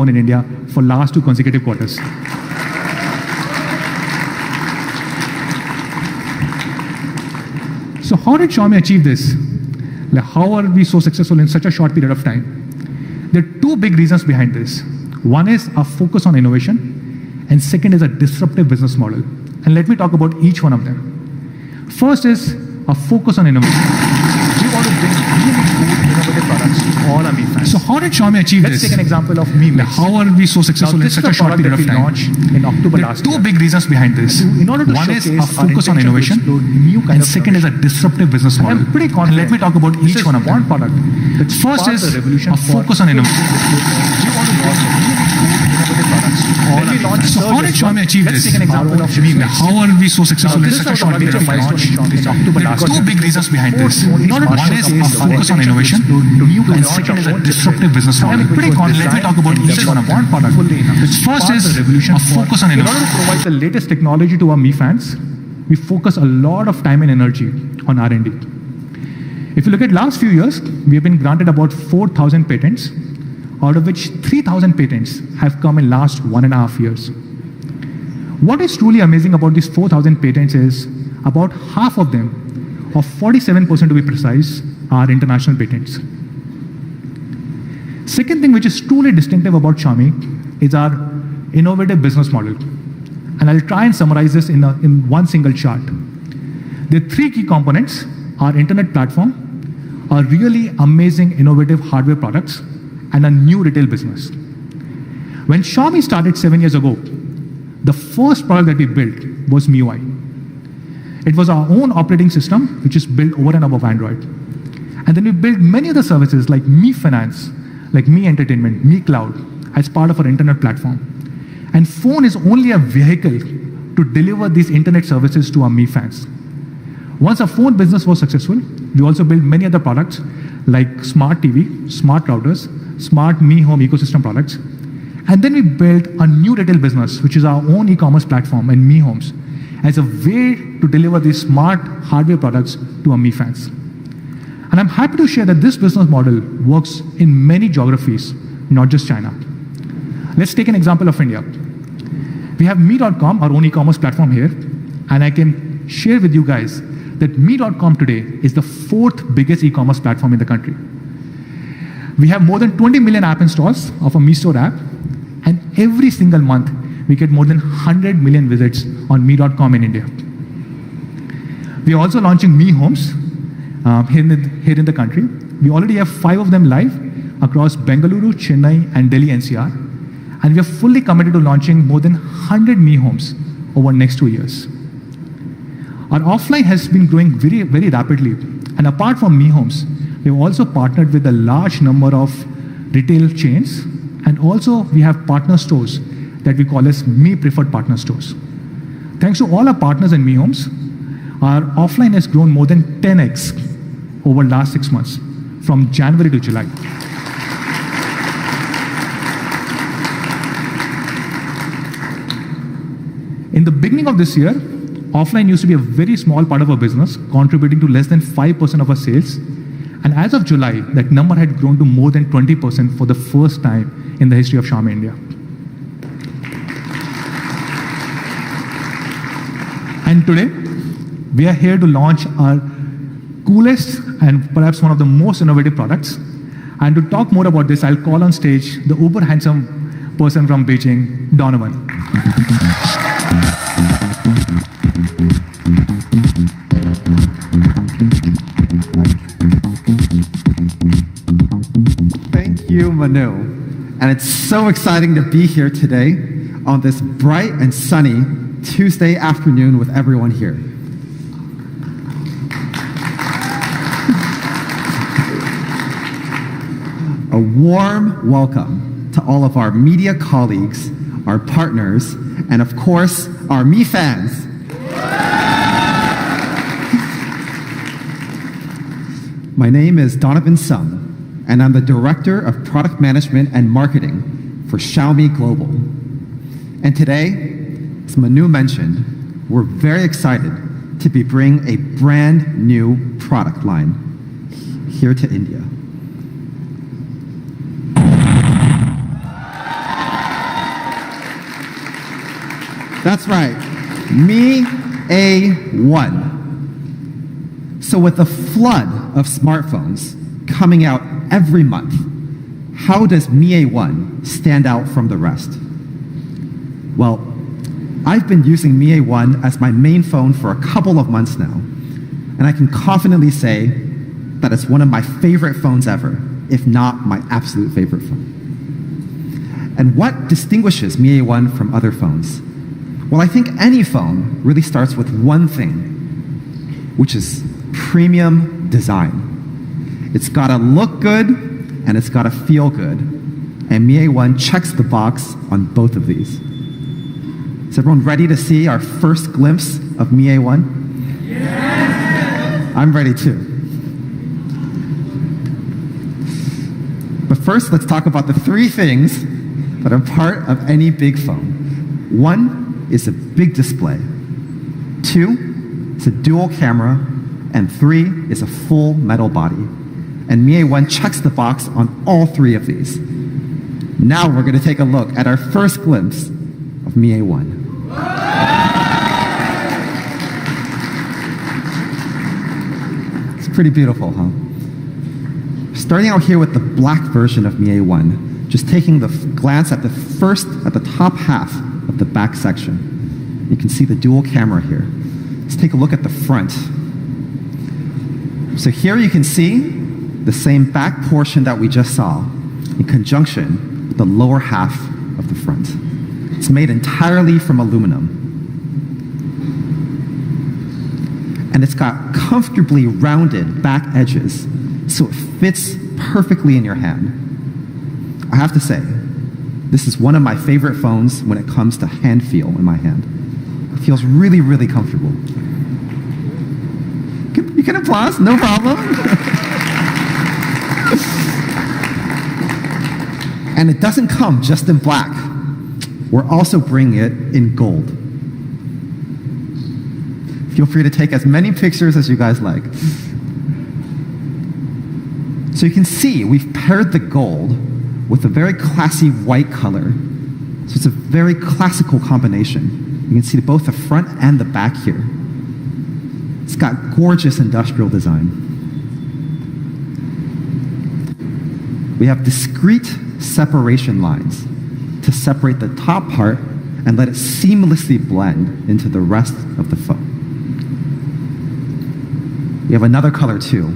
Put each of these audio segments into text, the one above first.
in India for last 2 consecutive quarters. So how did Xiaomi achieve this? Like, how are we so successful in such a short period of time? There are 2 big reasons behind this. One is a focus on innovation, and second is a disruptive business model. And let me talk about each one of them. First is a focus on innovation. We want to bring really cool, innovative products to all our Mi fans. So how did Xiaomi achieve this? Let's take an example of Mi Mix. How are we so successful in such a short period of time? Launched in October last year. 2 big reasons behind this. In order to One is a focus on innovation, and second is a disruptive business model. I'm pretty confident. And let me talk about each one of them. One product. First is a focus on innovation. We want to launch innovative products. So how did Xiaomi achieve this? Let's take an example of Mi Mix. How are we so successful in such a short period of time? There are 2 big reasons behind this. One is a focus on innovation, and second is a disruptive business model. I'm pretty confident. Let me talk about each one of them. First is a focus on innovation. In order to provide the latest technology to our Mi fans, we focus a lot of time and energy on R&D. If you look at last few years, we have been granted about 4,000 patents, out of which 3,000 patents have come in last 1.5 years. What is truly amazing about these 4,000 patents is about half of them, or 47% to be precise, are international patents. Second thing which is truly distinctive about Xiaomi is our innovative business model. And I'll try and summarize this in one single chart. There are 3 key components: our internet platform, our really amazing innovative hardware products, and a new retail business. When Xiaomi started 7 years ago, the first product that we built was MIUI. It was our own operating system, which is built over and above Android. And then we built many other services like Mi Finance, like Mi Entertainment, Mi Cloud, as part of our internet platform. And phone is only a vehicle to deliver these internet services to our Mi fans. Once our phone business was successful, we also built many other products like smart TV, smart routers, smart Mi Home ecosystem products. And then we built a new retail business, which is our own e-commerce platform and Mi Homes, as a way to deliver these smart hardware products to our Mi fans. And I'm happy to share that this business model works in many geographies, not just China. Let's take an example of India. We have Mi.com, our own e-commerce platform here, and I can share with you guys that Mi.com today is the 4th biggest e-commerce platform in the country. We have more than 20 million app installs of a Mi Store app, and every single month we get more than 100 million visits on Mi.com in India. We are also launching Mi Homes here in the country. We already have 5 of them live across Bengaluru, Chennai, and Delhi NCR, and we are fully committed to launching more than 100 Mi Homes over the next 2 years. Our offline has been growing very, very rapidly, and apart from Mi Homes, we have also partnered with a large number of retail chains, and also we have partner stores that we call as Mi Preferred Partner Stores. Thanks to all our partners in Mi Homes, our offline has grown more than 10x over the last 6 months, from January to July. In the beginning of this year, offline used to be a very small part of our business, contributing to less than 5% of our sales. And as of July, that number had grown to more than 20% for the first time in the history of Xiaomi India. And today, we are here to launch our coolest and perhaps one of the most innovative products. And to talk more about this, I'll call on stage the uber handsome person from Beijing, Donovan. Thank you, Manu. And it's so exciting to be here today on this bright and sunny Tuesday afternoon with everyone here. A warm welcome to all of our media colleagues, our partners, and of course, our Mi fans. My name is Donovan Sung, and I'm the Director of Product Management and Marketing for Xiaomi Global. And today, as Manu mentioned, we're very excited to be bringing a brand new product line here to India. That's right. Mi A1. So with a flood of smartphones coming out every month, how does Mi A1 stand out from the rest? Well, I've been using Mi A1 as my main phone for a couple of months now, and I can confidently say that it's one of my favorite phones ever, if not my absolute favorite phone. And what distinguishes Mi A1 from other phones? Well, I think any phone really starts with one thing, which is premium design. It's gotta look good and it's gotta feel good. And Mi A1 checks the box on both of these. Is everyone ready to see our first glimpse of Mi A1? Yes! I'm ready too. But first, let's talk about the three things that are part of any big phone. One is a big display. Two is a dual camera. And three is a full metal body. And Mi A1 checks the box on all three of these. Now we're going to take a look at our first glimpse of Mi A1. It's pretty beautiful, huh? Starting out here with the black version of Mi A1, just taking the glance at the top half of the back section. You can see the dual camera here. Let's take a look at the front. So here you can see the same back portion that we just saw in conjunction with the lower half of the front. It's made entirely from aluminum. And it's got comfortably rounded back edges, so it fits perfectly in your hand. I have to say, this is one of my favorite phones when it comes to hand feel in my hand. It feels really, really comfortable. You can applause, no problem. And it doesn't come just in black. We're also bringing it in gold. Feel free to take as many pictures as you guys like. So you can see we've paired the gold with a very classy white color. So it's a very classical combination. You can see both the front and the back here. It's got gorgeous industrial design. We have discrete separation lines to separate the top part and let it seamlessly blend into the rest of the phone. We have another color too.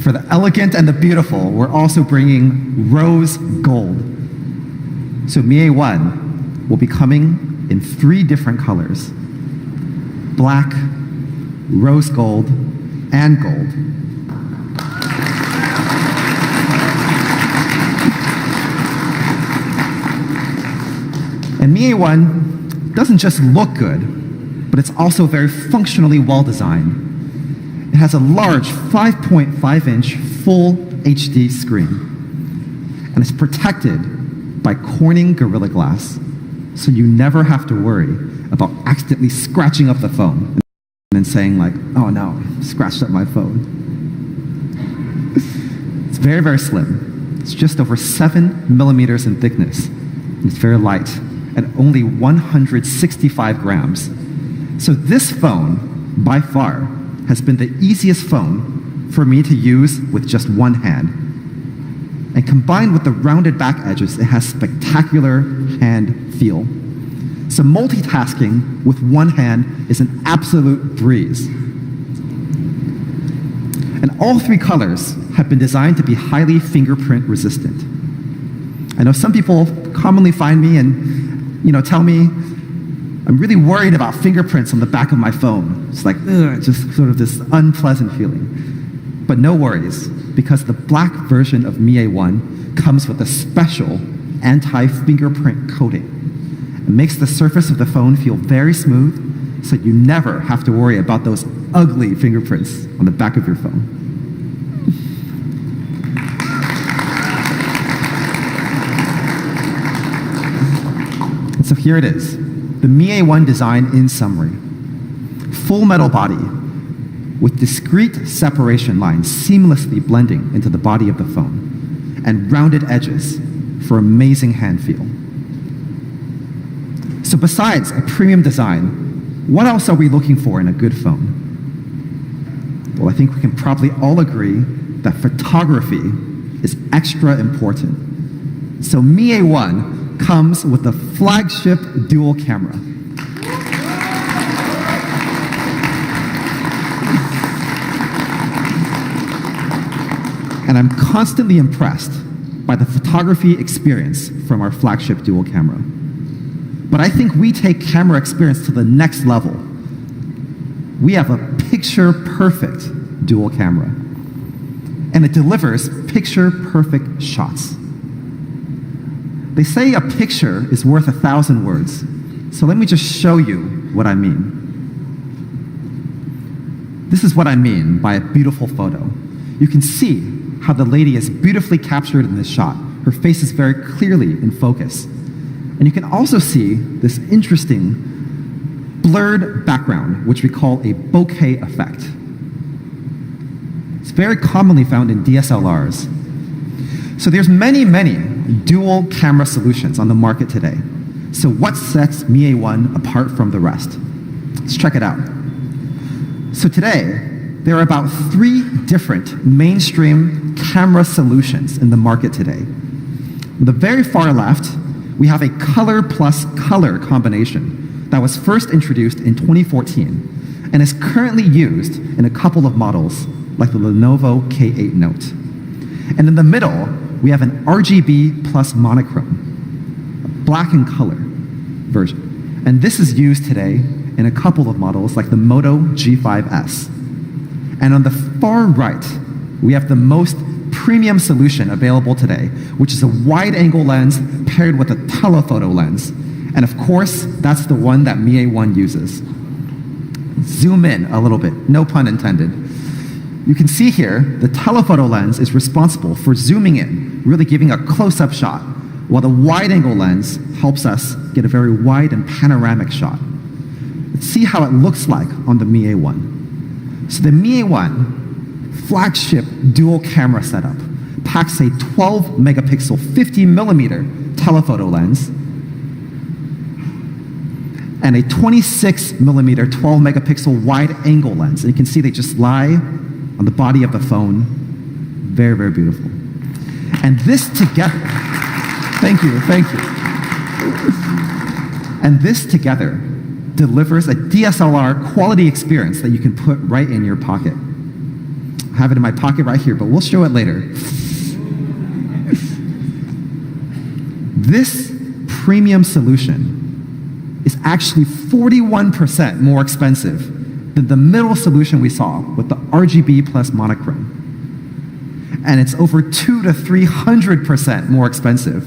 For the elegant and the beautiful, we're also bringing rose gold. So Mi A1 will be coming in three different colors: black, rose gold, and gold. And Mi A1 doesn't just look good, but it's also very functionally well designed. It has a large 5.5-inch full HD screen, and it's protected by Corning Gorilla Glass, so you never have to worry about accidentally scratching up the phone and then saying like, oh no, scratched up my phone. It's very, very slim. It's just over 7 millimeters in thickness. And it's very light at only 165 grams. So this phone, by far, has been the easiest phone for me to use with just one hand. And combined with the rounded back edges, it has spectacular hand feel. So multitasking with one hand is an absolute breeze. And all three colors have been designed to be highly fingerprint resistant. I know some people commonly find me and tell me, I'm really worried about fingerprints on the back of my phone. It's like, just sort of this unpleasant feeling. But no worries, because the black version of Mi A1 comes with a special anti-fingerprint coating. It makes the surface of the phone feel very smooth, so you never have to worry about those ugly fingerprints on the back of your phone. And so here it is, the Mi A1 design in summary. Full metal body with discrete separation lines seamlessly blending into the body of the phone, and rounded edges for amazing hand feel. So besides a premium design, what else are we looking for in a good phone? Well, I think we can probably all agree that photography is extra important. So Mi A1 comes with a flagship dual camera. And I'm constantly impressed by the photography experience from our flagship dual camera. But I think we take camera experience to the next level. We have a picture-perfect dual camera, and it delivers picture-perfect shots. They say a picture is worth 1,000 words, so let me just show you what I mean. This is what I mean by a beautiful photo. You can see how the lady is beautifully captured in this shot. Her face is very clearly in focus. And you can also see this interesting blurred background, which we call a bokeh effect. It's very commonly found in DSLRs. So there's many dual camera solutions on the market today. So what sets Mi A1 apart from the rest? Let's check it out. So today, there are about 3 different mainstream camera solutions in the market today. On the very far left, we have a color plus color combination that was first introduced in 2014 and is currently used in a couple of models like the Lenovo K8 Note. And in the middle, we have an RGB plus monochrome, a black and color version. And this is used today in a couple of models like the Moto G5S. And on the far right, we have the most premium solution available today, which is a wide-angle lens paired with a telephoto lens. And of course, that's the one that Mi A1 uses. Zoom in a little bit, no pun intended. You can see here, the telephoto lens is responsible for zooming in, really giving a close-up shot, while the wide-angle lens helps us get a very wide and panoramic shot. Let's see how it looks like on the Mi A1. So the Mi A1 flagship dual camera setup packs a 12 megapixel 50 millimeter telephoto lens and a 26 millimeter 12 megapixel wide angle lens. And you can see they just lie on the body of the phone. Very, very beautiful. And this together, thank you. And this together delivers a DSLR quality experience that you can put right in your pocket. I have it in my pocket right here, but we'll show it later. This premium solution is actually 41% more expensive than the middle solution we saw with the RGB plus monochrome. And it's over 200 to 300% more expensive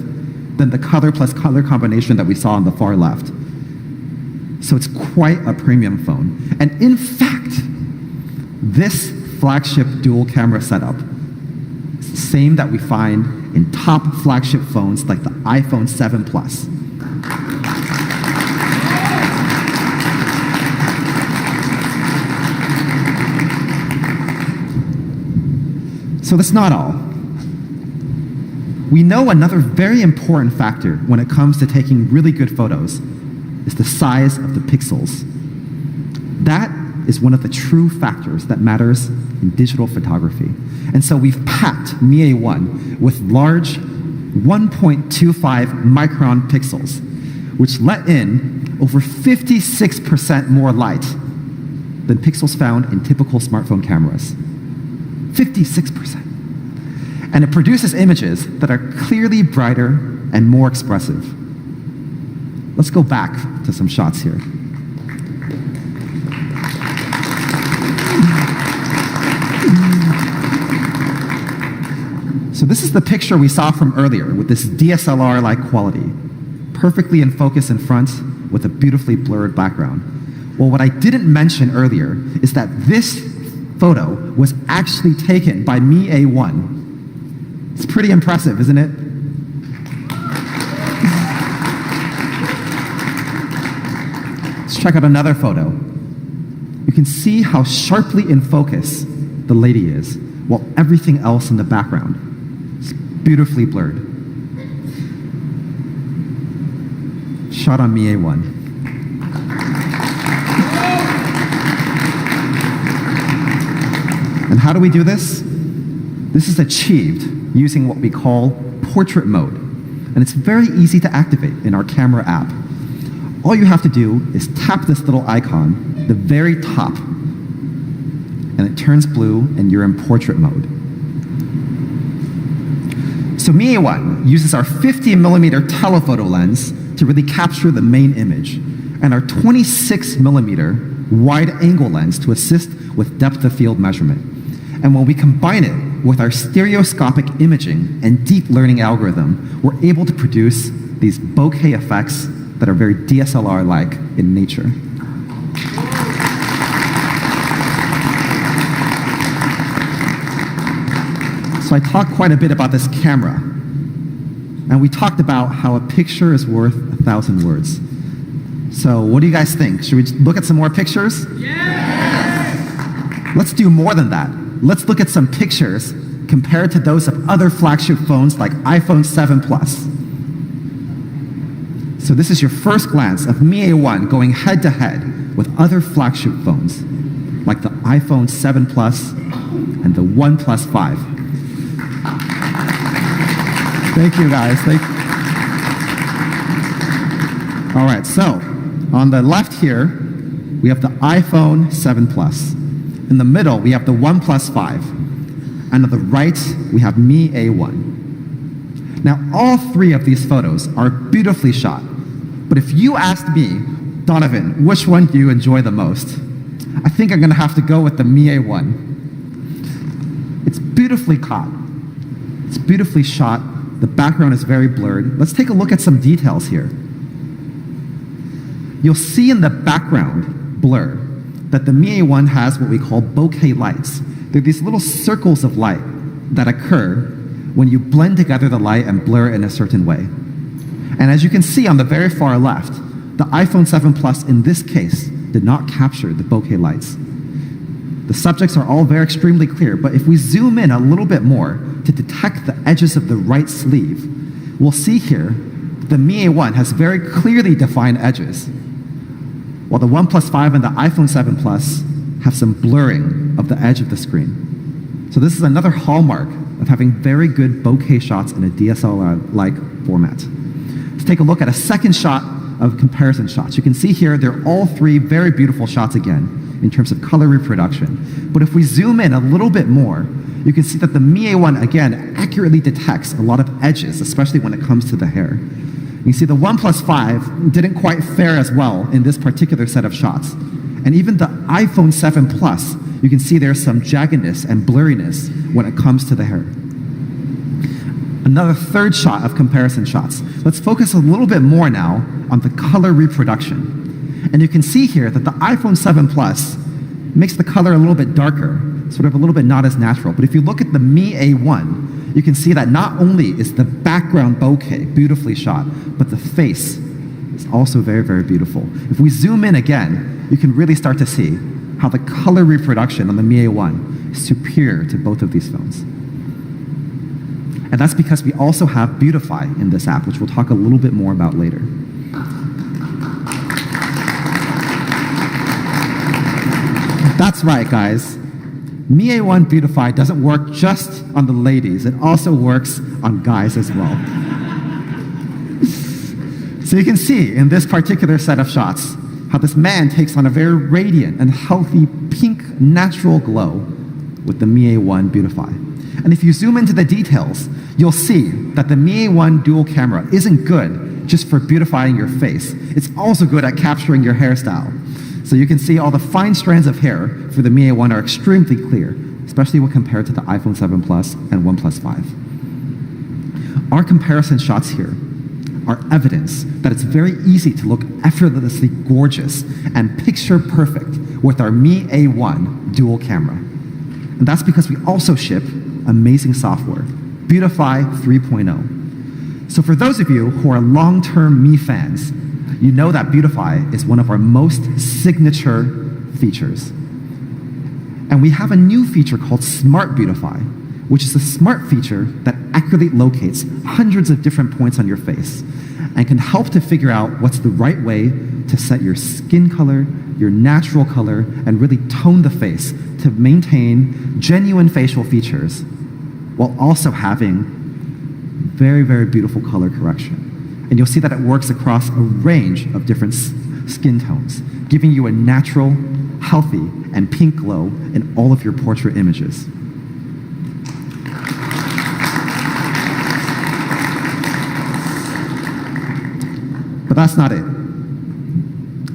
than the color plus color combination that we saw on the far left. So it's quite a premium phone. And in fact, this flagship dual camera setup is the same that we find in top flagship phones like the iPhone 7 Plus. So that's not all. We know another very important factor when it comes to taking really good photos is the size of the pixels. That is one of the true factors that matters in digital photography. And so we've packed Mi A1 with large 1.25 micron pixels, which let in over 56% more light than pixels found in typical smartphone cameras. 56%. And it produces images that are clearly brighter and more expressive. Let's go back to some shots here. So this is the picture we saw from earlier with this DSLR-like quality, perfectly in focus in front with a beautifully blurred background. Well, what I didn't mention earlier is that this photo was actually taken by Mi A1. It's pretty impressive, isn't it? Let's check out another photo. You can see how sharply in focus the lady is, while everything else in the background is beautifully blurred. shot on Mi A1. And how do we do this? This is achieved using what we call portrait mode. And it's very easy to activate in our camera app. All you have to do is tap this little icon, the very top, and it turns blue and you're in portrait mode. So Mi A1 uses our 50mm telephoto lens to really capture the main image, and our 26mm wide-angle lens to assist with depth of field measurement. And when we combine it with our stereoscopic imaging and deep learning algorithm, we're able to produce these bokeh effects that are very DSLR-like in nature. So I talked quite a bit about this camera. And we talked about how a picture is worth 1,000 words. So what do you guys think? Should we look at some more pictures? Yes! Let's do more than that. Let's look at some pictures compared to those of other flagship phones like iPhone 7 Plus. So this is your first glance of Mi A1 going head-to-head with other flagship phones like the iPhone 7 Plus and the OnePlus 5. Thank you, guys. All right, so on the left here, we have the iPhone 7 Plus. In the middle, we have the OnePlus 5. And on the right, we have Mi A1. Now, all three of these photos are beautifully shot. But if you asked me, Donovan, which one do you enjoy the most? I think I'm going to have to go with the Mi A1. It's beautifully caught. It's beautifully shot. The background is very blurred. Let's take a look at some details here. You'll see in the background blur that the Mi A1 has what we call bokeh lights. They're these little circles of light that occur when you blend together the light and blur it in a certain way. And as you can see on the very far left, the iPhone 7 Plus in this case did not capture the bokeh lights. The subjects are all very extremely clear, but if we zoom in a little bit more to detect the edges of the right sleeve, we'll see here the Mi A1 has very clearly defined edges, while the OnePlus 5 and the iPhone 7 Plus have some blurring of the edge of the screen. So this is another hallmark of having very good bokeh shots in a DSLR-like format. Let's take a look at a second shot of comparison shots. You can see here they're all three very beautiful shots again in terms of color reproduction. But if we zoom in a little bit more, you can see that the Mi A1 again accurately detects a lot of edges, especially when it comes to the hair. You see the OnePlus 5 didn't quite fare as well in this particular set of shots. And even the iPhone 7 Plus, you can see there's some jaggedness and blurriness when it comes to the hair. Another third shot of comparison shots. Let's focus a little bit more now on the color reproduction. And you can see here that the iPhone 7 Plus makes the color a little bit darker, sort of a little bit not as natural. But if you look at the Mi A1, you can see that not only is the background bokeh beautifully shot, but the face is also very, very beautiful. If we zoom in again, you can really start to see how the color reproduction on the Mi A1 is superior to both of these phones. And that's because we also have Beautify in this app, which we'll talk a little bit more about later. That's right, guys. Mi A1 Beautify doesn't work just on the ladies. It also works on guys as well. So you can see in this particular set of shots how this man takes on a very radiant and healthy pink natural glow with the Mi A1 Beautify. And if you zoom into the details, you'll see that the Mi A1 dual camera isn't good just for beautifying your face. It's also good at capturing your hairstyle. So you can see all the fine strands of hair for the Mi A1 are extremely clear, especially when compared to the iPhone 7 Plus and OnePlus 5. Our comparison shots here are evidence that it's very easy to look effortlessly gorgeous and picture perfect with our Mi A1 dual camera. And that's because we also ship amazing software, Beautify 3.0. So for those of you who are long-term Mi fans, you know that Beautify is one of our most signature features. And we have a new feature called Smart Beautify, which is a smart feature that accurately locates hundreds of different points on your face. and can help to figure out what's the right way to set your skin color, your natural color, and really tone the face to maintain genuine facial features while also having very, very beautiful color correction. And you'll see that it works across a range of different skin tones, giving you a natural, healthy, and pink glow in all of your portrait images. But that's not it.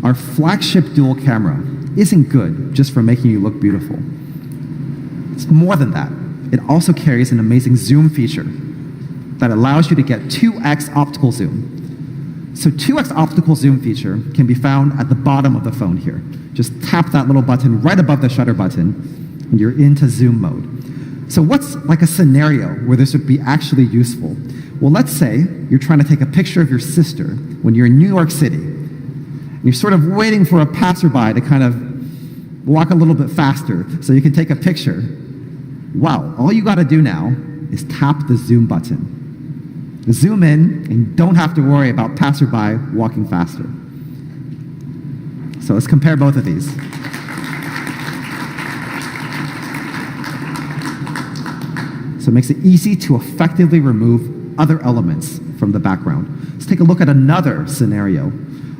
Our flagship dual camera isn't good just for making you look beautiful. It's more than that. It also carries an amazing zoom feature that allows you to get 2x optical zoom. So 2x optical zoom feature can be found at the bottom of the phone here. Just tap that little button right above the shutter button, and you're into zoom mode. So what's like a scenario where this would be actually useful? Well, let's say you're trying to take a picture of your sister when you're in New York City. And you're sort of waiting for a passerby to kind of walk a little bit faster so you can take a picture. Wow, all you gotta do now is tap the zoom button. Zoom in, and you don't have to worry about passerby walking faster. So let's compare both of these. So it makes it easy to effectively remove other elements from the background. Let's take a look at another scenario.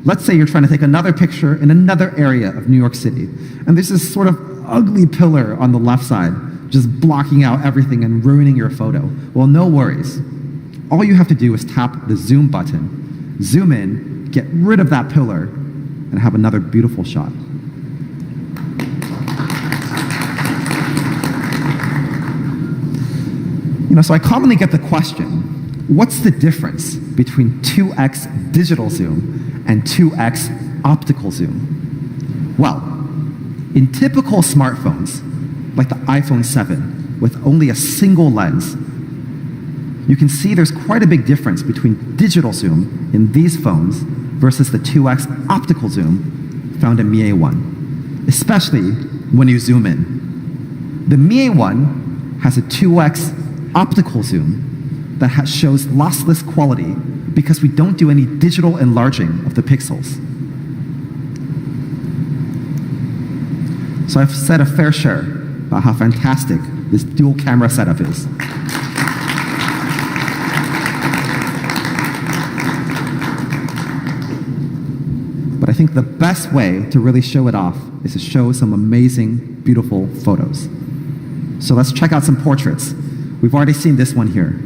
Let's say you're trying to take another picture in another area of New York City, and there's this sort of ugly pillar on the left side, just blocking out everything and ruining your photo. Well, no worries. All you have to do is tap the zoom button, zoom in, get rid of that pillar, and have another beautiful shot. So I commonly get the question, what's the difference between 2x digital zoom and 2x optical zoom? Well, in typical smartphones, like the iPhone 7, with only a single lens, you can see there's quite a big difference between digital zoom in these phones versus the 2x optical zoom found in Mi A1, especially when you zoom in. The Mi A1 has a 2x optical zoom that shows lossless quality because we don't do any digital enlarging of the pixels. So I've said a fair share about how fantastic this dual camera setup is. But I think the best way to really show it off is to show some amazing, beautiful photos. So let's check out some portraits. We've already seen this one here.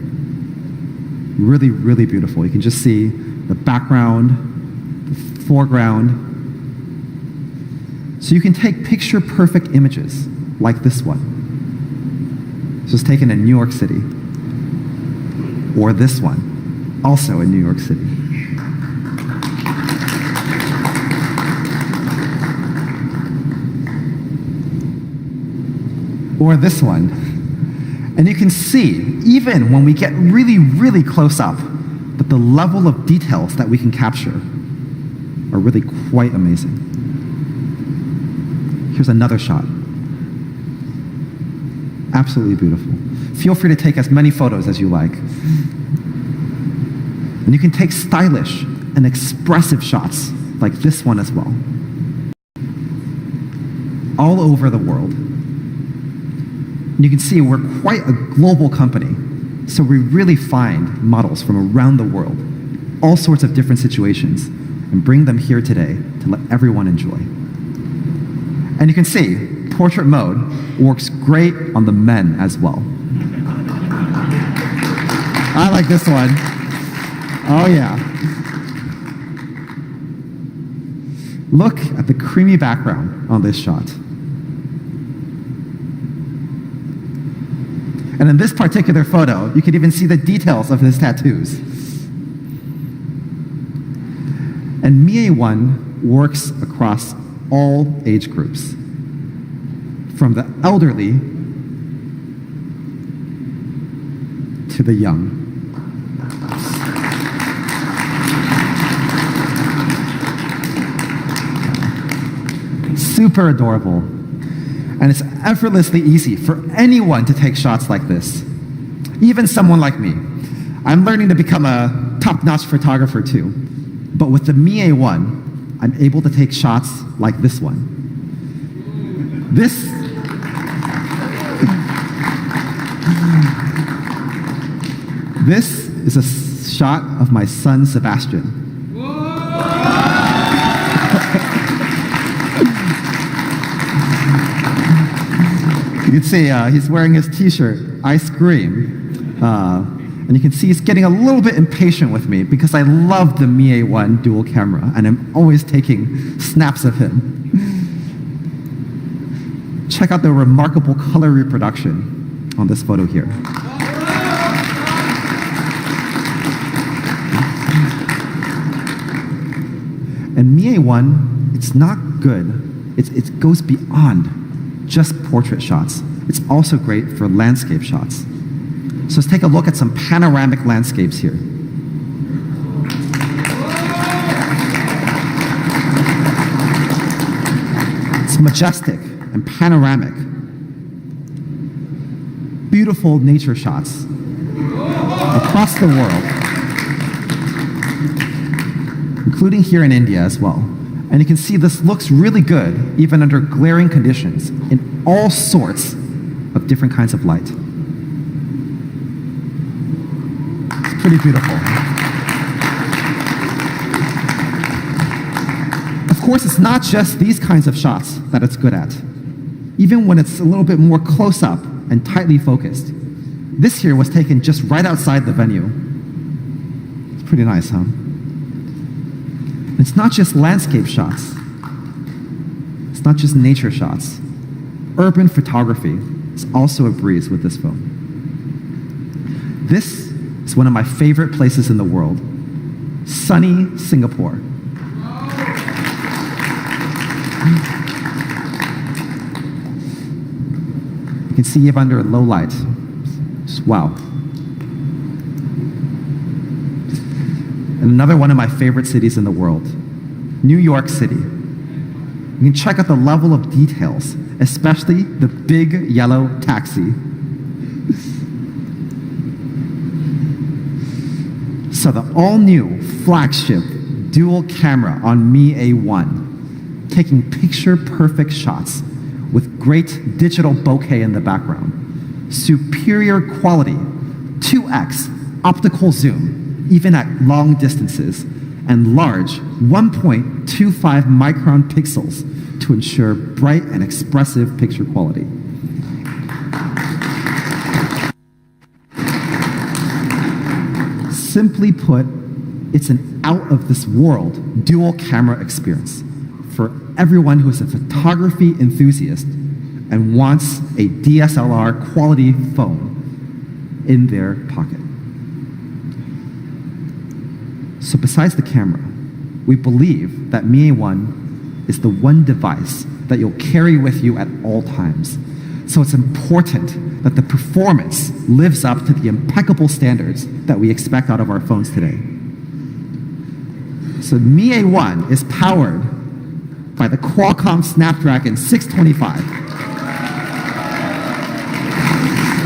Really, really beautiful. You can just see the background, the foreground. So you can take picture-perfect images like this one. This was taken in New York City. Or this one, also in New York City. Or this one. And you can see, even when we get really, really close up, that the level of details that we can capture are really quite amazing. Here's another shot. Absolutely beautiful. Feel free to take as many photos as you like. And you can take stylish and expressive shots like this one as well. All over the world. And you can see we're quite a global company, so we really find models from around the world, all sorts of different situations, and bring them here today to let everyone enjoy. And you can see, portrait mode works great on the men as well. I like this one. Oh yeah. Look at the creamy background on this shot. And in this particular photo, you can even see the details of his tattoos. And Mi A1 works across all age groups, from the elderly to the young. Super adorable. And it's effortlessly easy for anyone to take shots like this. Even someone like me. I'm learning to become a top-notch photographer too. But with the Mi A1, I'm able to take shots like this one. This is a shot of my son, Sebastian. You can see he's wearing his t-shirt, Ice Cream. And you can see he's getting a little bit impatient with me because I love the Mi A1 dual camera and I'm always taking snaps of him. Check out the remarkable color reproduction on this photo here. And Mi A1, it's not good. It goes beyond just portrait shots. It's also great for landscape shots. So let's take a look at some panoramic landscapes here. It's majestic and panoramic. Beautiful nature shots across the world, including here in India as well. And you can see this looks really good even under glaring conditions in all sorts of different kinds of light. It's pretty beautiful. Of course, it's not just these kinds of shots that it's good at. Even when it's a little bit more close up and tightly focused. This here was taken just right outside the venue. It's pretty nice, huh? It's not just landscape shots. It's not just nature shots. Urban photography is also a breeze with this phone. This is one of my favorite places in the world, sunny Singapore. You can see it under low light. Just wow. And another one of my favorite cities in the world, New York City. You can check out the level of details, especially the big yellow taxi. So the all-new flagship dual camera on Mi A1, taking picture-perfect shots with great digital bokeh in the background, superior quality, 2x optical zoom, even at long distances, and large 1.25 micron pixels to ensure bright and expressive picture quality. Simply put, it's an out-of-this-world dual camera experience for everyone who is a photography enthusiast and wants a DSLR quality phone in their pocket. So besides the camera, we believe that Mi A1 is the one device that you'll carry with you at all times. So it's important that the performance lives up to the impeccable standards that we expect out of our phones today. So Mi A1 is powered by the Qualcomm Snapdragon 625.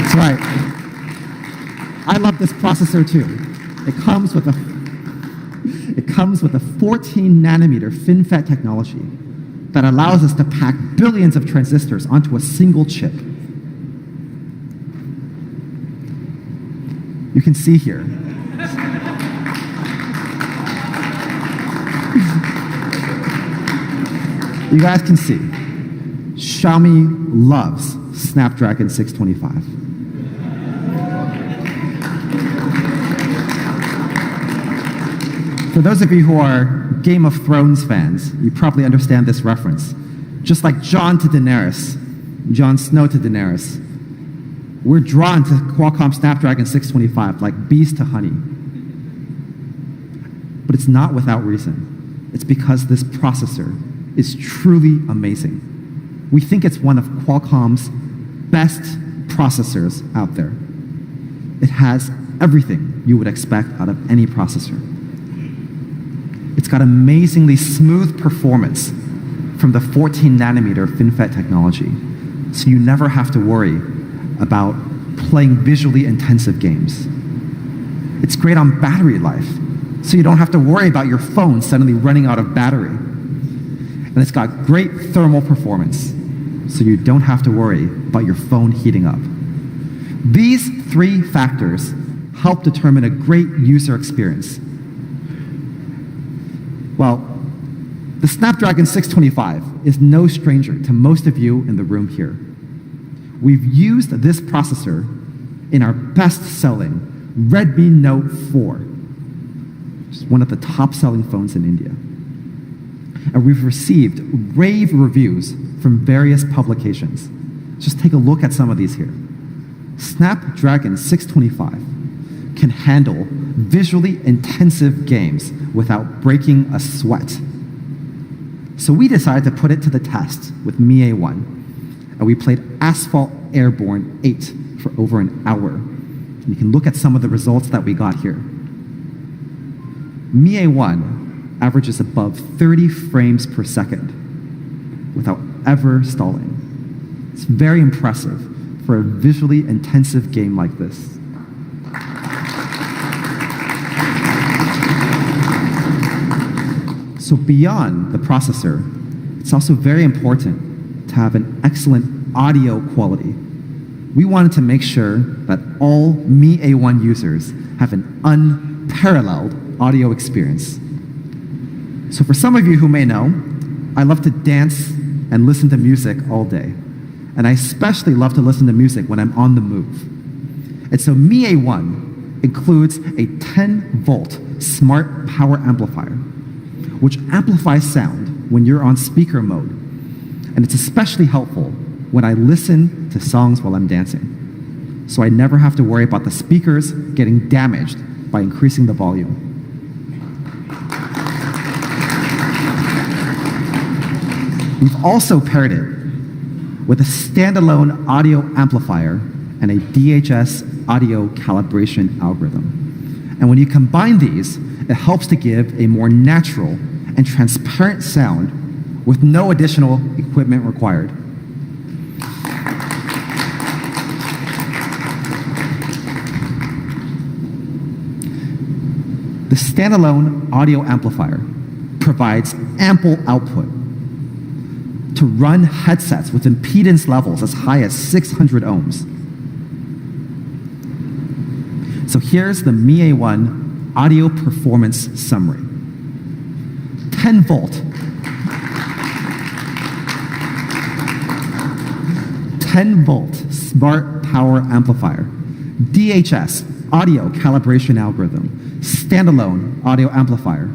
That's right. I love this processor too. It comes with a 14 nanometer FinFET technology that allows us to pack billions of transistors onto a single chip. You can see here. You guys can see. Xiaomi loves Snapdragon 625. For those of you who are Game of Thrones fans, you probably understand this reference. Just like Jon to Daenerys, Jon Snow to Daenerys, we're drawn to Qualcomm Snapdragon 625 like bees to honey. But it's not without reason. It's because this processor is truly amazing. We think it's one of Qualcomm's best processors out there. It has everything you would expect out of any processor. It's got amazingly smooth performance from the 14 nanometer FinFET technology, so you never have to worry about playing visually intensive games. It's great on battery life. so you don't have to worry about your phone suddenly running out of battery. And it's got great thermal performance, so you don't have to worry about your phone heating up. These three factors help determine a great user experience. Well, the Snapdragon 625 is no stranger to most of you in the room here. We've used this processor in our best-selling Redmi Note 4, which is one of the top-selling phones in India. And we've received rave reviews from various publications. Just take a look at some of these here. Snapdragon 625 can handle visually intensive games without breaking a sweat. So we decided to put it to the test with Mi A1, and we played Asphalt Airborne 8 for over an hour. And you can look at some of the results that we got here. Mi A1 averages above 30 frames per second without ever stalling. It's very impressive for a visually intensive game like this. So beyond the processor, it's also very important to have an excellent audio quality. We wanted to make sure that all Mi A1 users have an unparalleled audio experience. So for some of you who may know, I love to dance and listen to music all day. And I especially love to listen to music when I'm on the move. And so Mi A1 includes a 10-volt smart power amplifier, which amplifies sound when you're on speaker mode. And it's especially helpful when I listen to songs while I'm dancing. So I never have to worry about the speakers getting damaged by increasing the volume. We've also paired it with a standalone audio amplifier and a DHS audio calibration algorithm. And when you combine these, it helps to give a more natural and transparent sound with no additional equipment required. The standalone audio amplifier provides ample output to run headsets with impedance levels as high as 600 ohms. So here's the Mi A1 audio performance summary. 10 volt, 10-volt smart power amplifier, DHS audio calibration algorithm, standalone audio amplifier,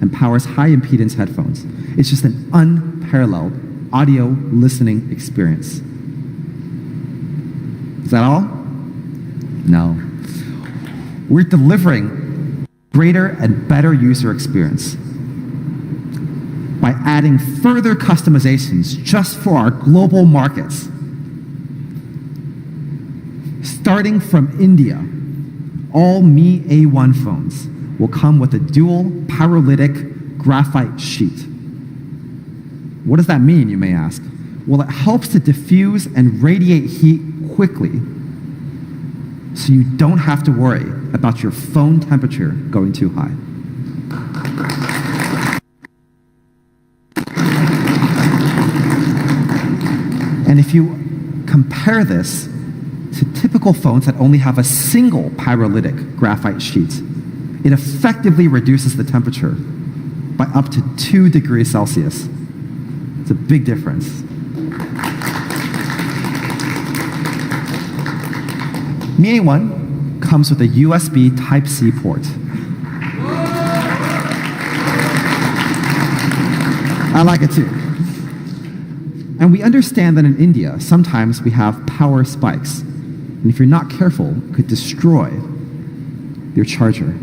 and powers high impedance headphones. It's just an unparalleled audio listening experience. Is that all? No. We're delivering greater and better user experience by adding further customizations just for our global markets. Starting from India, all Mi A1 phones will come with a dual pyrolytic graphite sheet. What does that mean, you may ask? Well, it helps to diffuse and radiate heat quickly, so you don't have to worry about your phone temperature going too high. And if you compare this to typical phones that only have a single pyrolytic graphite sheet, it effectively reduces the temperature by up to 2 degrees Celsius. It's a big difference. Mi A1 comes with a USB Type-C port. I like it too. And we understand that in India, sometimes we have power spikes. And if you're not careful, it could destroy your charger,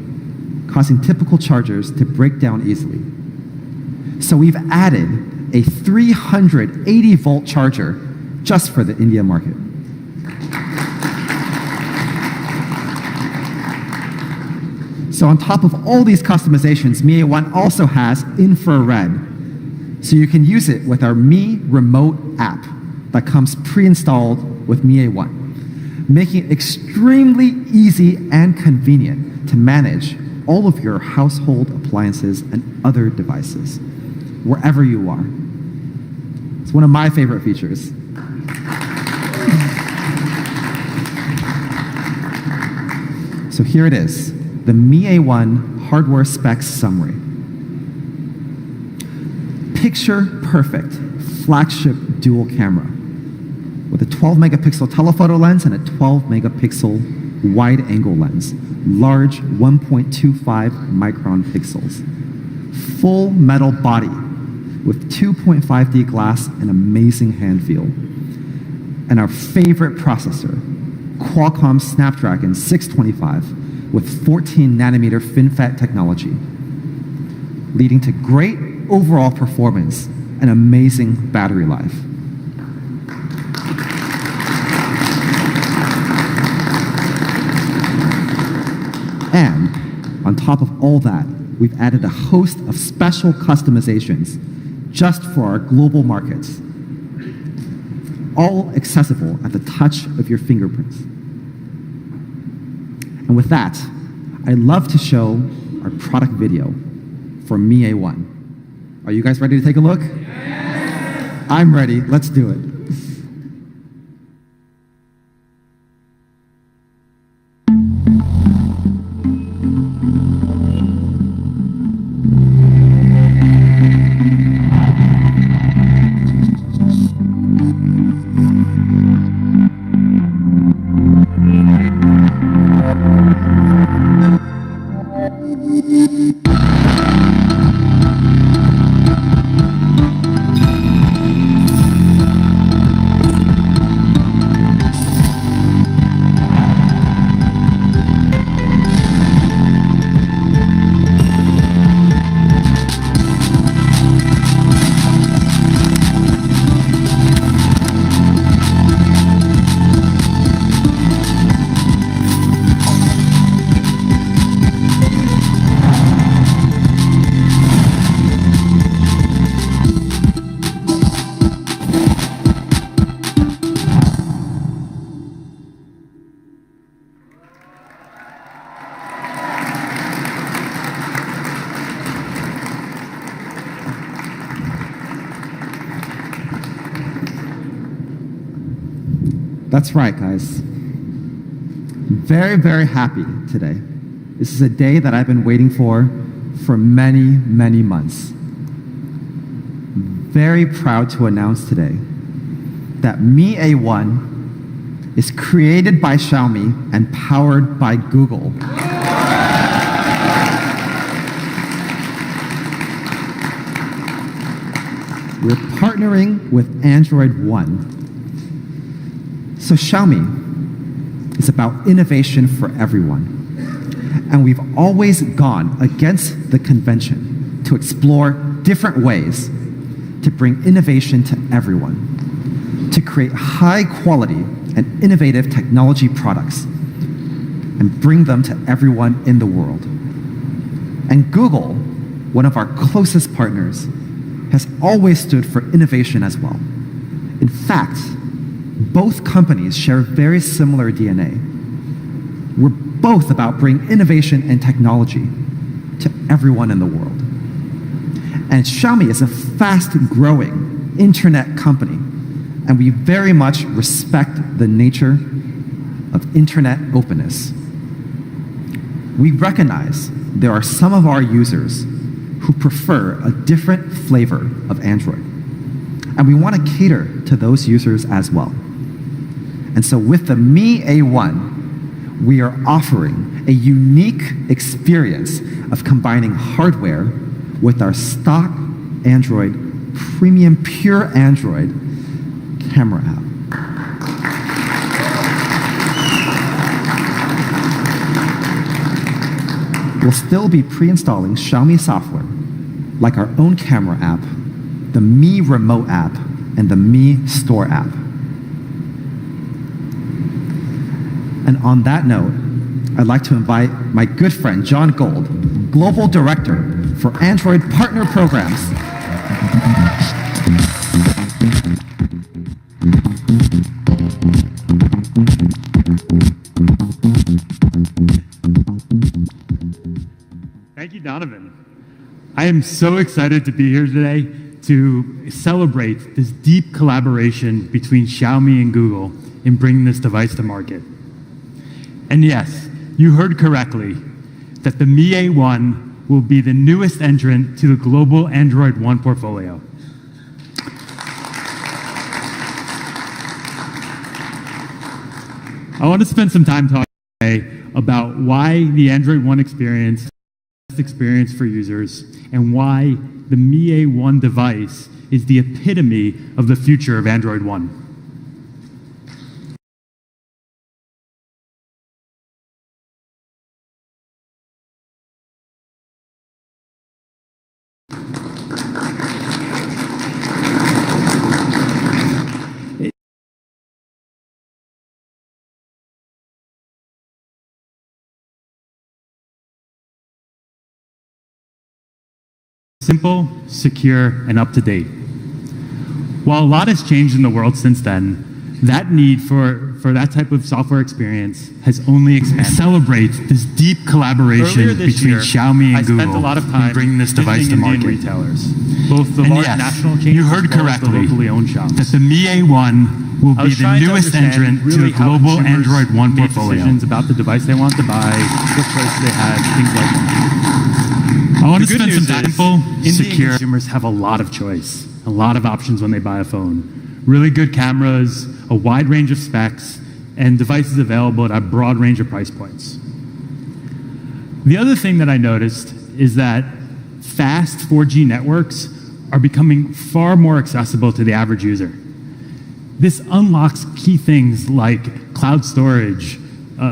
causing typical chargers to break down easily. So we've added a 380-volt charger just for the India market. So on top of all these customizations, Mi A1 also has infrared. So you can use it with our Mi Remote app that comes pre-installed with Mi A1, making it extremely easy and convenient to manage all of your household appliances and other devices, wherever you are. It's one of my favorite features. So here it is, the Mi A1 hardware specs summary. Picture perfect flagship dual camera with a 12 megapixel telephoto lens and a 12 megapixel wide angle lens, large 1.25 micron pixels. Full metal body with 2.5D glass and amazing hand feel. And our favorite processor, Qualcomm Snapdragon 625 with 14 nanometer FinFET technology, leading to great overall performance and amazing battery life. And on top of all that, we've added a host of special customizations just for our global markets, all accessible at the touch of your fingerprints. And with that, I'd love to show our product video for Mi A1. Are you guys ready to take a look? Yes. I'm ready. Let's do it. That's right, guys. Very, very happy today. This is a day that I've been waiting for many, many months. Very proud to announce today that Mi A1 is created by Xiaomi and powered by Google. We're partnering with Android One. So Xiaomi is about innovation for everyone. And we've always gone against the convention to explore different ways to bring innovation to everyone, to create high quality and innovative technology products and bring them to everyone in the world. And Google, one of our closest partners, has always stood for innovation as well. In fact, both companies share very similar DNA. We're both about bringing innovation and technology to everyone in the world. And Xiaomi is a fast-growing internet company, and we very much respect the nature of internet openness. We recognize there are some of our users who prefer a different flavor of Android, and we want to cater to those users as well. And so with the Mi A1, we are offering a unique experience of combining hardware with our stock Android, premium pure Android camera app. We'll still be pre-installing Xiaomi software, like our own camera app, the Mi Remote app, and the Mi Store app. And on that note, I'd like to invite my good friend, John Gold, Global Director for Android Partner Programs. Donovan. I am so excited to be here today to celebrate this deep collaboration between Xiaomi and Google in bringing this device to market. And yes, you heard correctly that the Mi A1 will be the newest entrant to the global Android One portfolio. I want to spend some time talking today about why the Android One experience is the best experience for users and why the Mi A1 device is the epitome of the future of Android One. Simple, secure, and up-to-date. While a lot has changed in the world since then, that need for that type of software experience has only expanded. Celebrate this deep collaboration between Xiaomi and Google in bringing this device to market. Retailers, both the large national chains you heard correctly locally owned shops. That the Mi A1 will be the newest entrant to the global Android One portfolio. Decisions about the device they want to buy, what choice they had, things like that. I want to spend some time. Simple, secure. Consumers have a lot of choice, a lot of options when they buy a phone. Really good cameras, a wide range of specs, and devices available at a broad range of price points. The other thing that I noticed is that fast 4G networks are becoming far more accessible to the average user. This unlocks key things like cloud storage,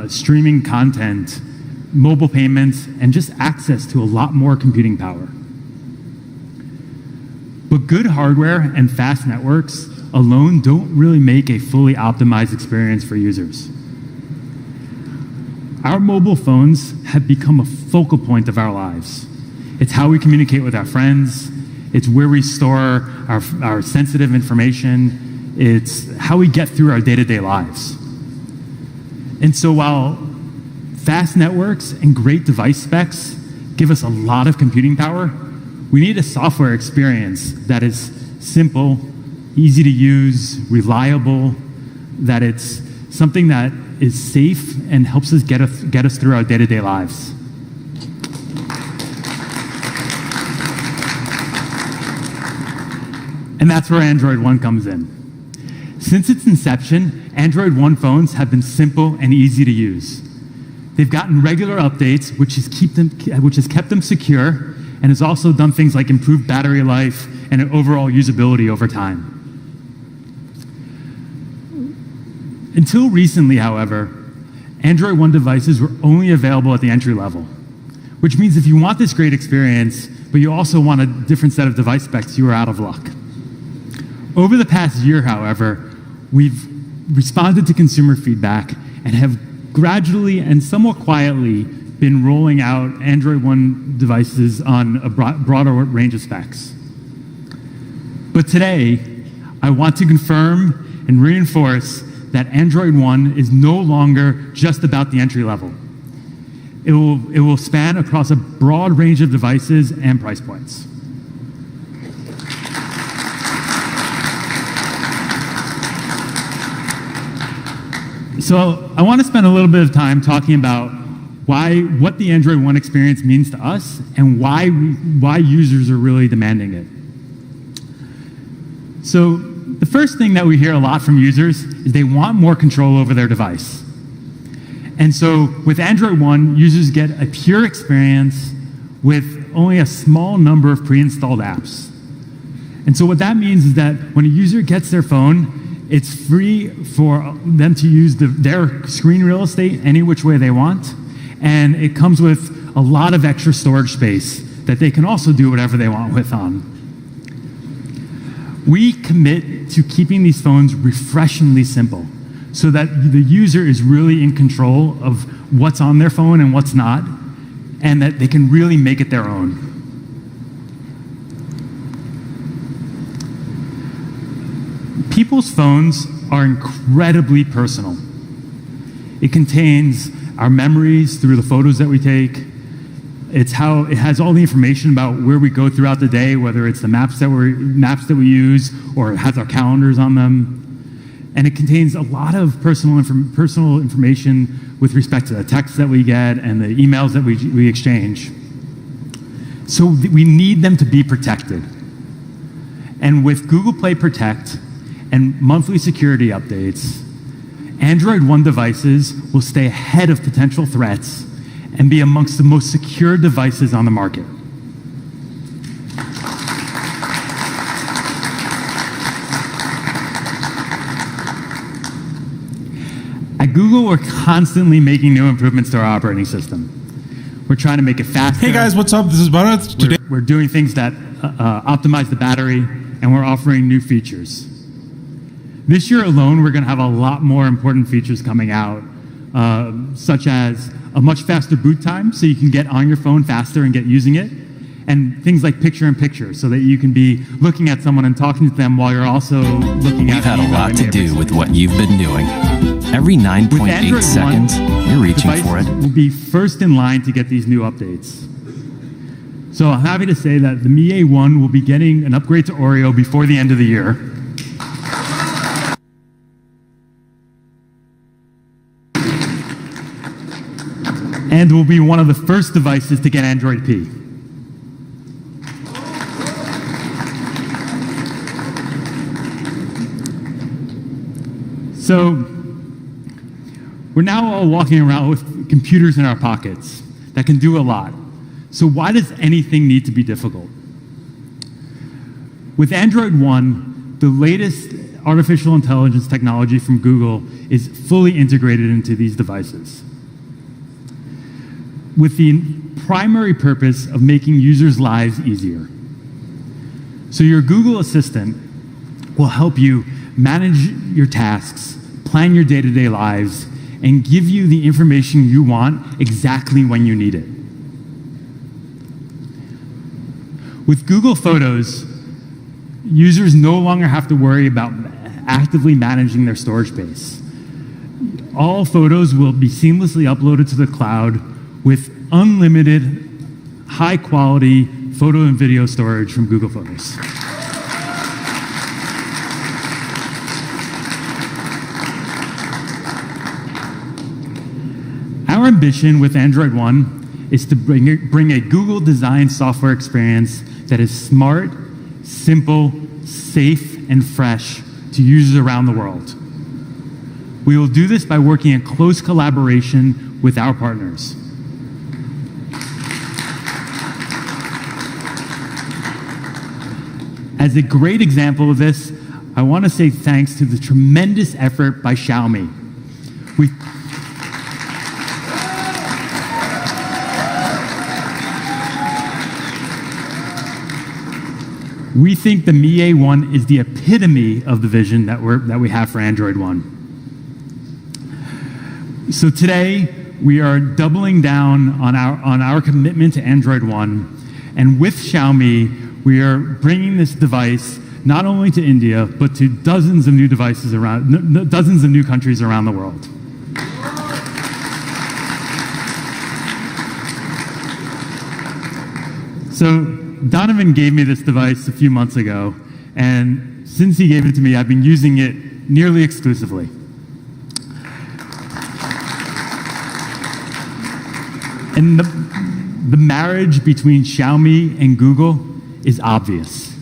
streaming content, mobile payments, and just access to a lot more computing power. But good hardware and fast networks alone don't really make a fully optimized experience for users. Our mobile phones have become a focal point of our lives. It's how we communicate with our friends. It's where we store our sensitive information. It's how we get through our day-to-day lives. And so while fast networks and great device specs give us a lot of computing power, we need a software experience that is simple, easy to use, reliable, that it's something that is safe and helps us get us through our day-to-day lives. And that's where Android One comes in. Since its inception, Android One phones have been simple and easy to use. They've gotten regular updates, which has kept them secure, and has also done things like improve battery life and overall usability over time. Until recently, however, Android One devices were only available at the entry level, which means if you want this great experience, but you also want a different set of device specs, you are out of luck. Over the past year, however, we've responded to consumer feedback and have gradually and somewhat quietly been rolling out Android One devices on a broader range of specs. But today, I want to confirm and reinforce that Android One is no longer just about the entry level. It will span across a broad range of devices and price points. So I want to spend a little bit of time talking about what the Android One experience means to us and why users are really demanding it. So the first thing that we hear a lot from users is they want more control over their device. And so with Android One, users get a pure experience with only a small number of pre-installed apps. And so what that means is that when a user gets their phone, it's free for them to use their screen real estate any which way they want. And it comes with a lot of extra storage space that they can also do whatever they want with on. We commit to keeping these phones refreshingly simple so that the user is really in control of what's on their phone and what's not, and that they can really make it their own. People's phones are incredibly personal. It contains our memories through the photos that we take. It's how it has all the information about where we go throughout the day, whether it's the maps that we use, or it has our calendars on them. And it contains a lot of personal information with respect to the texts that we get and the emails that we exchange. So we need them to be protected. And with Google Play Protect and monthly security updates, Android One devices will stay ahead of potential threats and be amongst the most secure devices on the market. At Google, we're constantly making new improvements to our operating system. We're trying to make it faster. Hey guys, what's up? This is Bharat. Today We're doing things that optimize the battery, and we're offering new features. This year alone, we're going to have a lot more important features coming out, such as a much faster boot time, so you can get on your phone faster and get using it, and things like picture-in-picture, so that you can be looking at someone and talking to them while you're also looking at We've had a lot to do with what you've been doing. Every 9.8 seconds, you're reaching for it. Will be first in line to get these new updates. So I'm happy to say that the Mi A1 will be getting an upgrade to Oreo before the end of the year. And will be one of the first devices to get Android P. So we're now all walking around with computers in our pockets that can do a lot. So why does anything need to be difficult? With Android One, the latest artificial intelligence technology from Google is fully integrated into these devices, with the primary purpose of making users' lives easier. So your Google Assistant will help you manage your tasks, plan your day-to-day lives, and give you the information you want exactly when you need it. With Google Photos, users no longer have to worry about actively managing their storage space. All photos will be seamlessly uploaded to the cloud with unlimited, high-quality photo and video storage from Google Photos. Our ambition with Android One is to bring a Google-designed software experience that is smart, simple, safe, and fresh to users around the world. We will do this by working in close collaboration with our partners. As a great example of this, I want to say thanks to the tremendous effort by Xiaomi. We think the Mi A1 is the epitome of the vision that we have for Android One. So today, we are doubling down on our commitment to Android One, and with Xiaomi, we are bringing this device not only to India, but to dozens of new countries around the world. So Donovan gave me this device a few months ago, and since he gave it to me, I've been using it nearly exclusively. And the marriage between Xiaomi and Google is obvious.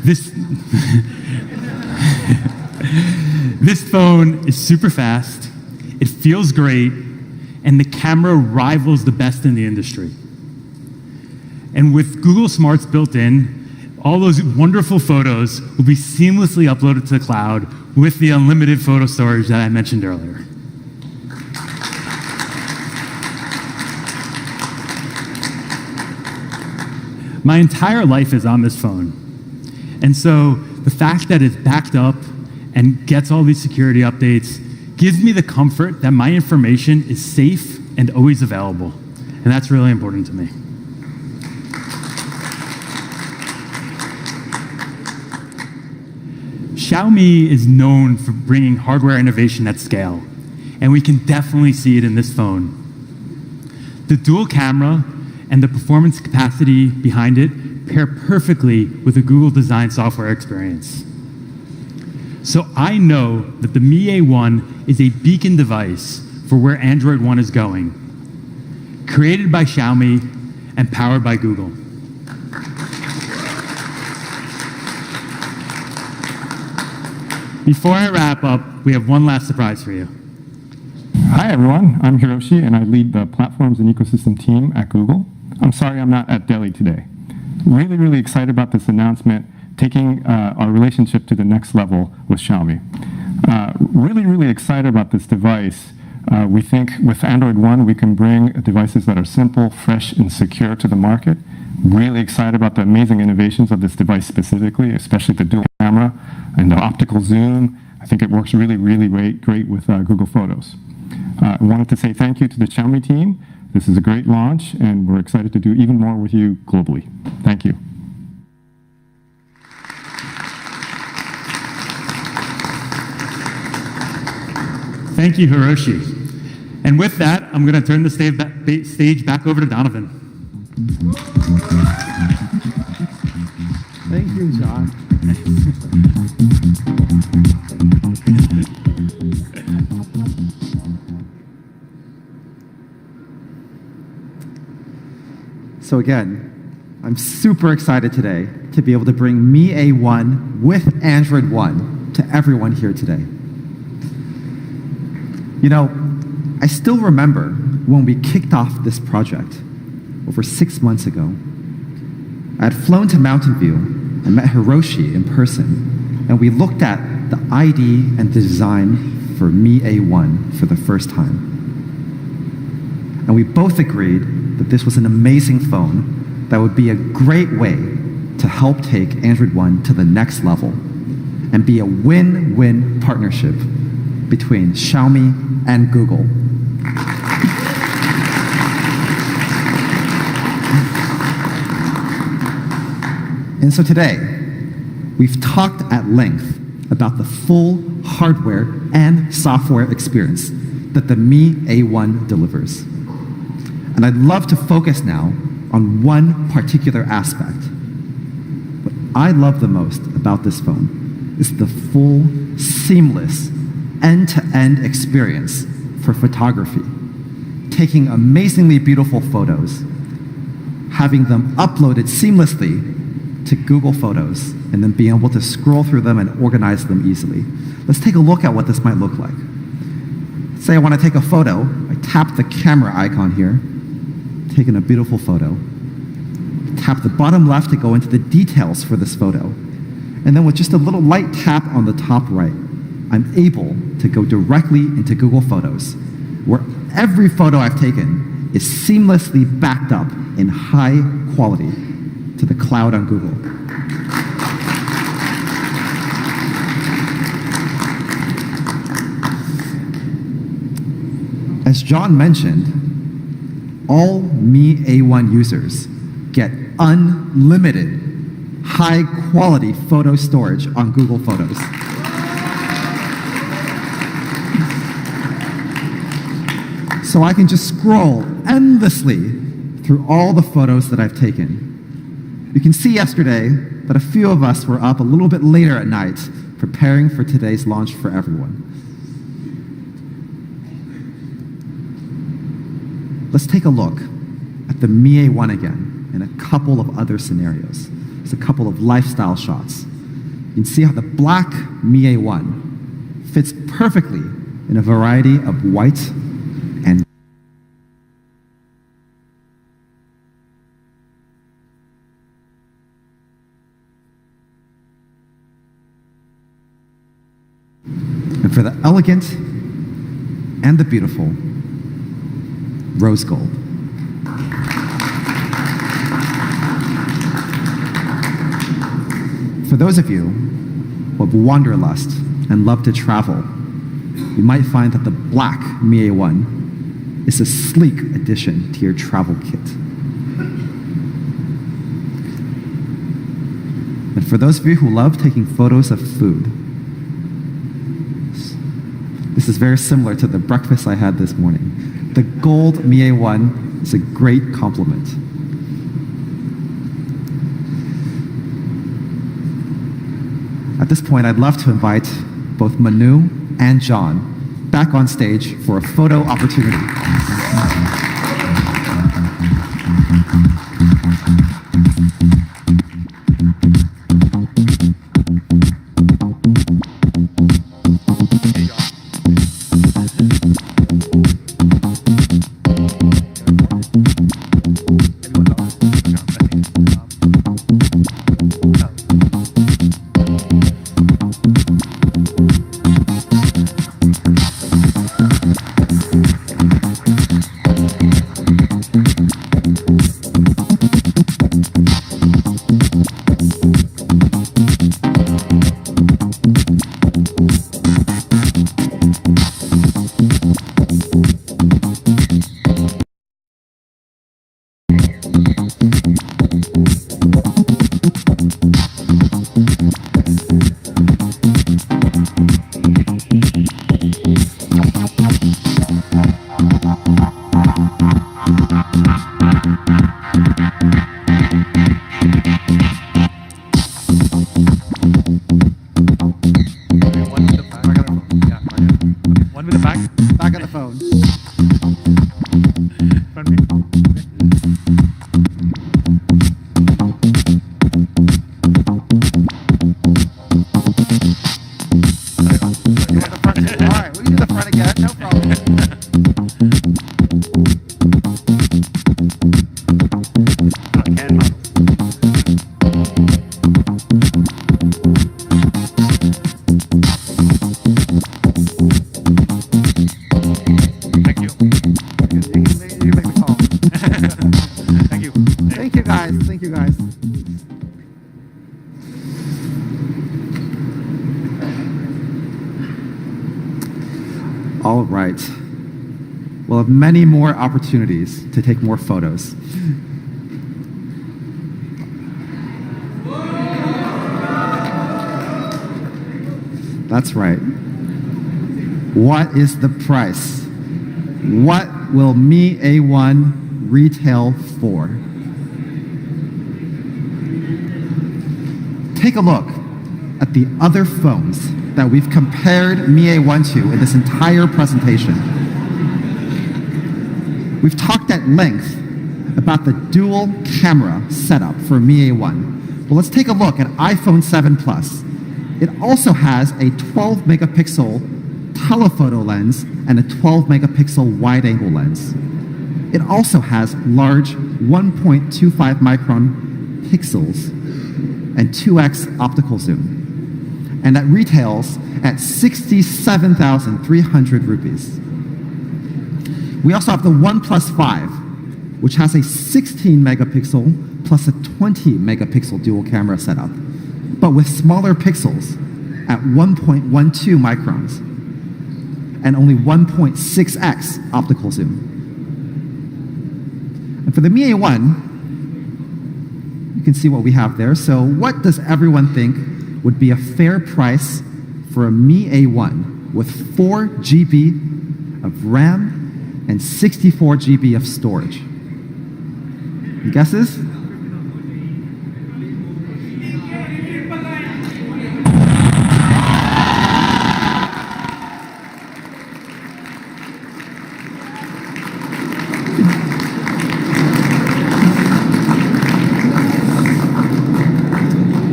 This phone is super fast, it feels great, and the camera rivals the best in the industry. And with Google Smarts built in, all those wonderful photos will be seamlessly uploaded to the cloud with the unlimited photo storage that I mentioned earlier. My entire life is on this phone. And so the fact that it's backed up and gets all these security updates gives me the comfort that my information is safe and always available. And that's really important to me. Xiaomi is known for bringing hardware innovation at scale, and we can definitely see it in this phone. The dual camera and the performance capacity behind it pair perfectly with a Google designed software experience. So I know that the Mi A1 is a beacon device for where Android One is going, created by Xiaomi and powered by Google. Before I wrap up, we have one last surprise for you. Hi everyone, I'm Hiroshi and I lead the platforms and ecosystem team at Google. I'm sorry I'm not at Delhi today. Really excited about this announcement, taking our relationship to the next level with Xiaomi. Really excited about this device. We think with Android One we can bring devices that are simple, fresh, and secure to the market. Really excited about the amazing innovations of this device specifically, especially the dual camera and the optical zoom. I think it works really great with Google Photos. I wanted to say thank you to the Xiaomi team. This is a great launch, and we're excited to do even more with you globally. Thank you. Thank you, Hiroshi. And with that, I'm going to turn the stage back over to Donovan. Thank you, John. So again, I'm super excited today to be able to bring Mi A1 with Android One to everyone here today. You know, I still remember when we kicked off this project over 6 months ago. I had flown to Mountain View and met Hiroshi in person, and we looked at the ID and the design for Mi A1 for the first time. And we both agreed that this was an amazing phone that would be a great way to help take Android One to the next level and be a win-win partnership between Xiaomi and Google. And so today, we've talked at length about the full hardware and software experience that the Mi A1 delivers. And I'd love to focus now on one particular aspect. What I love the most about this phone is the full, seamless, end-to-end experience for photography. Taking amazingly beautiful photos, having them uploaded seamlessly to Google Photos, and then being able to scroll through them and organize them easily. Let's take a look at what this might look like. Say I want to take a photo. I tap the camera icon here, taking a beautiful photo. Tap the bottom left to go into the details for this photo. And then with just a little light tap on the top right, I'm able to go directly into Google Photos, where every photo I've taken is seamlessly backed up in high quality to the cloud on Google. As John mentioned, all Mi A1 users get unlimited high-quality photo storage on Google Photos. So I can just scroll endlessly through all the photos that I've taken. You can see yesterday that a few of us were up a little bit later at night preparing for today's launch for everyone. Let's take a look at the Mi A1 again in a couple of other scenarios. There's a couple of lifestyle shots. You can see how the black Mi A1 fits perfectly in a variety of white and for the elegant and the beautiful, rose gold. For those of you who have wanderlust and love to travel, you might find that the black Mi A1 is a sleek addition to your travel kit. And for those of you who love taking photos of food, this is very similar to the breakfast I had this morning. The gold Mi A1 is a great complement. At this point, I'd love to invite both Manu and John back on stage for a photo opportunity. One with the back. Back on the phone. Front me. All right, we can do the front again, no problem. Thank you. You make the call. Thank you. Thank you, guys. Thank you, guys. All right. We'll have many more opportunities to take more photos. That's right. What is the price? What will Mi A1 retail for? Take a look at the other phones that we've compared Mi A1 to in this entire presentation. We've talked at length about the dual camera setup for Mi A1. Well, let's take a look at iPhone 7 Plus. It also has a 12 megapixel telephoto lens and a 12 megapixel wide-angle lens. It also has large 1.25 micron pixels and 2x optical zoom. And that retails at 67,300 rupees. We also have the OnePlus 5, which has a 16 megapixel plus a 20 megapixel dual camera setup, but with smaller pixels at 1.12 microns and only 1.6x optical zoom. And for the Mi A1, you can see what we have there. So what does everyone think would be a fair price for a Mi A1 with 4 GB of RAM and 64 GB of storage? Any guesses?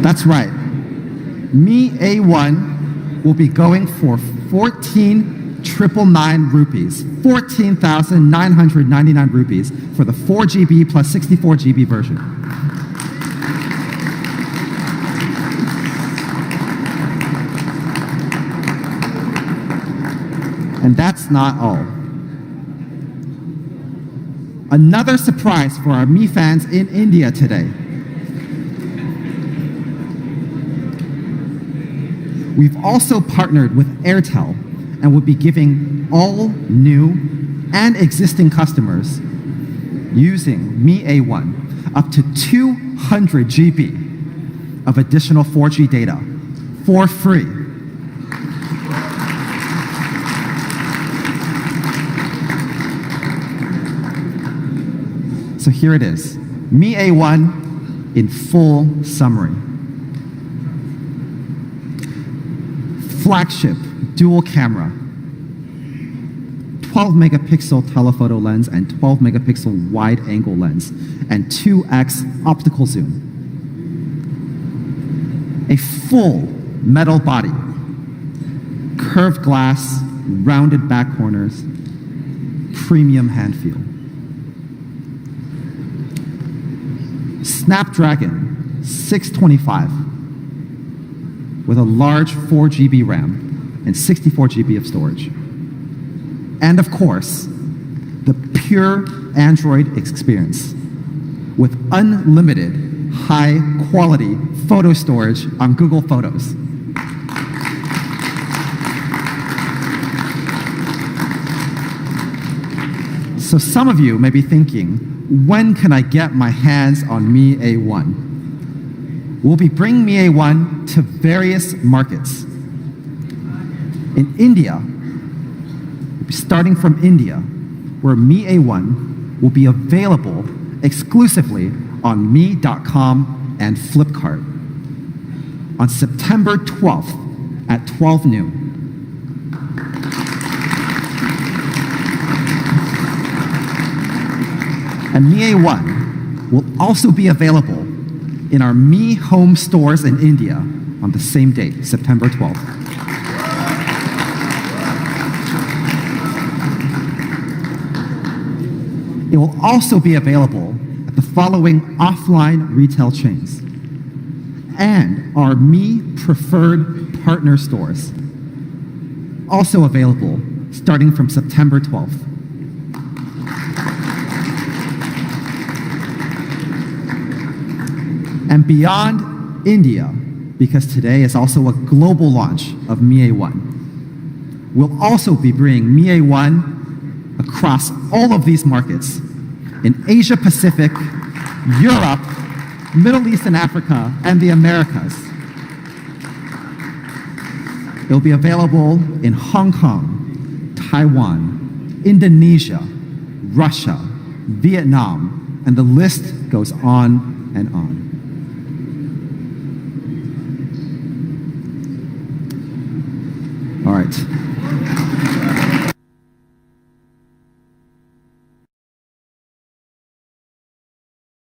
That's right. Mi A1 will be going for 14,999 rupees, 14,999 rupees for the 4 GB plus 64 GB version. And that's not all. Another surprise for our Mi fans in India today. We've also partnered with Airtel and will be giving all new and existing customers using Mi A1 up to 200 GB of additional 4G data for free. So here it is, Mi A1 in full summary. flagship dual camera, 12 megapixel telephoto lens and 12 megapixel wide angle lens, and 2x optical zoom. A full metal body, curved glass, rounded back corners, premium hand feel. Snapdragon 625 with a large 4 GB RAM and 64 GB of storage. And of course, the pure Android experience with unlimited high quality photo storage on Google Photos. So some of you may be thinking, when can I get my hands on Mi A1? We'll be bringing Mi A1 to various markets. In India, starting from India, where Mi A1 will be available exclusively on Mi.com and Flipkart on September 12th at 12 noon. And Mi A1 will also be available in our Mi Home stores in India on the same date, September 12th. It will also be available at the following offline retail chains and our Mi Preferred Partner stores, also available starting from September 12th. And beyond India, because today is also a global launch of Mi A1, we'll also be bringing Mi A1 across all of these markets in Asia Pacific, Europe, Middle East and Africa, and the Americas. It'll be available in Hong Kong, Taiwan, Indonesia, Russia, Vietnam, and the list goes on and on. All right.